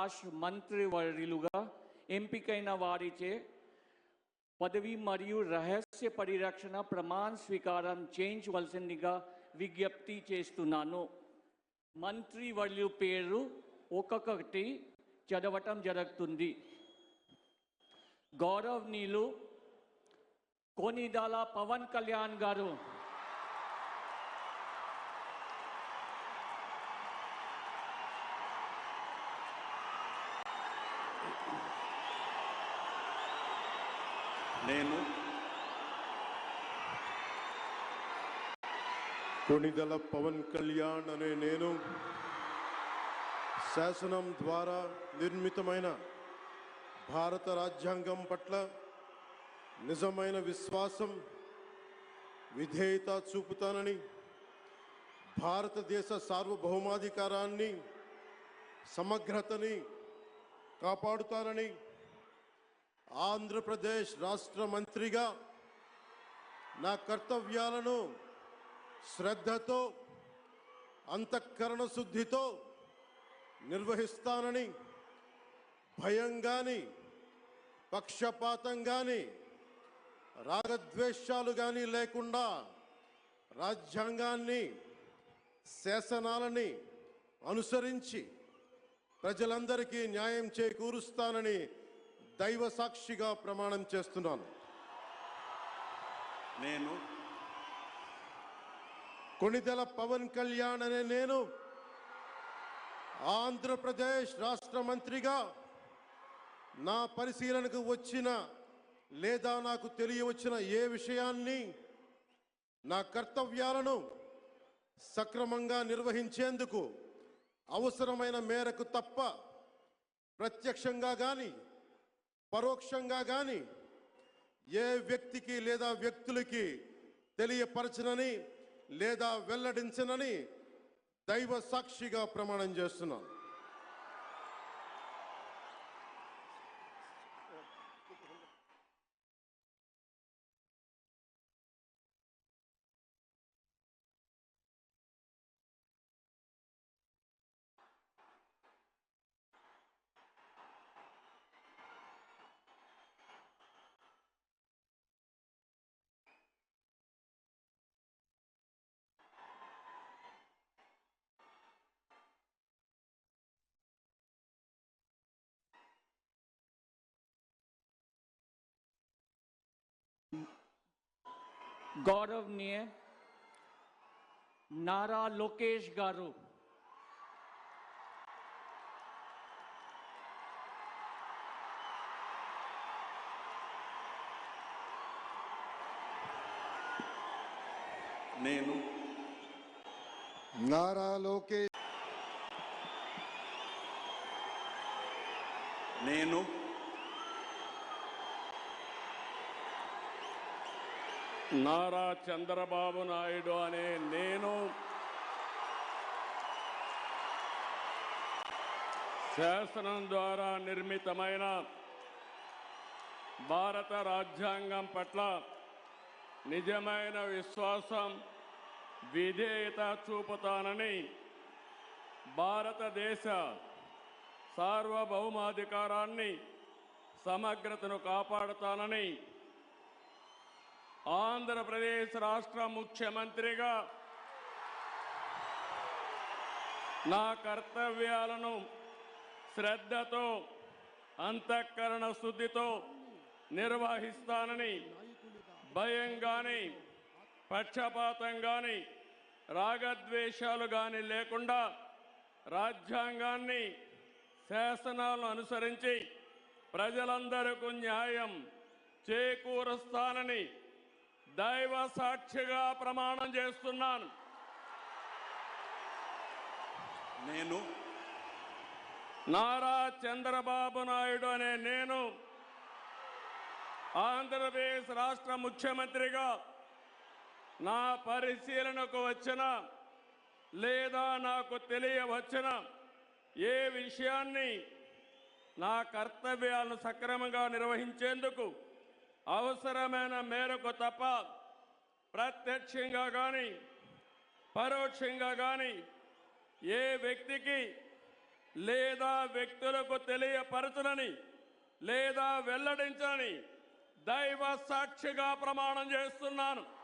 రాష్ట్ర మంత్రివర్యులుగా ఎంపికైన వారిచే పదవి మరియు రహస్య పరిరక్షణ ప్రమాణ స్వీకారం చేయించవలసిందిగా విజ్ఞప్తి చేస్తున్నాను. మంత్రివర్యుల పేరు ఒక్కొక్కటి చదవటం జరుగుతుంది. గౌరవనీయులు కొనిదెల పవన్ కళ్యాణ్ గారు, నేను కొనిదెల పవన్ కళ్యాణ్ అనే నేను శాసనం ద్వారా నిర్మితమైన భారత రాజ్యాంగం పట్ల నిజమైన విశ్వాసం, విధేయత చూపుతానని, భారతదేశ సార్వభౌమాధికారాన్ని, సమగ్రతని కాపాడుతానని, ఆంధ్రప్రదేశ్ రాష్ట్ర మంత్రిగా నా కర్తవ్యాలను శ్రద్ధతో, అంతఃకరణ శుద్ధితో నిర్వహిస్తానని, భయం కానీ, పక్షపాతం కానీ, రాగద్వేషాలు కానీ లేకుండా రాజ్యాంగాన్ని, శాసనాలని అనుసరించి ప్రజలందరికీ న్యాయం చేకూరుస్తానని దైవ సాక్షిగా ప్రమాణం చేస్తున్నాను. నేను కొనిదెల పవన్ కళ్యాణ్ అనే నేను ఆంధ్రప్రదేశ్ రాష్ట్ర మంత్రిగా నా పరిశీలనకు వచ్చిన లేదా నాకు తెలియవచ్చిన ఏ విషయాన్ని, నా కర్తవ్యాలను సక్రమంగా నిర్వహించేందుకు అవసరమైన మేరకు తప్ప ప్రత్యక్షంగా కానీ పరోక్షంగా కానీ ఏ వ్యక్తికి లేదా వ్యక్తులకి తెలియపరచనని లేదా వెల్లడించనని దైవ సాక్షిగా ప్రమాణం చేస్తున్నాను. गौरवनीय नारा लोकेश गारू, నేను నారా లోకేష్ నేను నారా చంద్రబాబు నాయుడు అనే నేను శాసనం ద్వారా నిర్మితమైన భారత రాజ్యాంగం పట్ల నిజమైన విశ్వాసం, విధేయత చూపుతానని, భారతదేశ సార్వభౌమాధికారాన్ని, సమగ్రతను కాపాడుతానని, ఆంధ్రప్రదేశ్ రాష్ట్ర ముఖ్యమంత్రిగా నా కర్తవ్యాలను శ్రద్ధతో, అంతఃకరణ శుద్ధితో నిర్వహిస్తానని, భయం కానీ, పక్షపాతం కానీ, రాగద్వేషాలు కానీ లేకుండా రాజ్యాంగాన్ని, శాసనాలను అనుసరించి ప్రజలందరికీ న్యాయం చేకూరుస్తానని దైవ సాక్షిగా ప్రమాణం చేస్తున్నాను. నేను నారా చంద్రబాబు నాయుడు అనే నేను ఆంధ్రప్రదేశ్ రాష్ట్ర ముఖ్యమంత్రిగా నా పరిశీలనకు వచ్చిన లేదా నాకు తెలియవచ్చిన ఏ విషయాన్ని నా కర్తవ్యాలను సక్రమంగా నిర్వహించేందుకు అవసరమైన మేరకు తప్ప ప్రత్యక్షంగా కానీ పరోక్షంగా కానీ ఏ వ్యక్తికి లేదా వ్యక్తులకు తెలియపరచునని లేదా వెల్లడించని దైవ సాక్షిగా ప్రమాణం చేస్తున్నాను.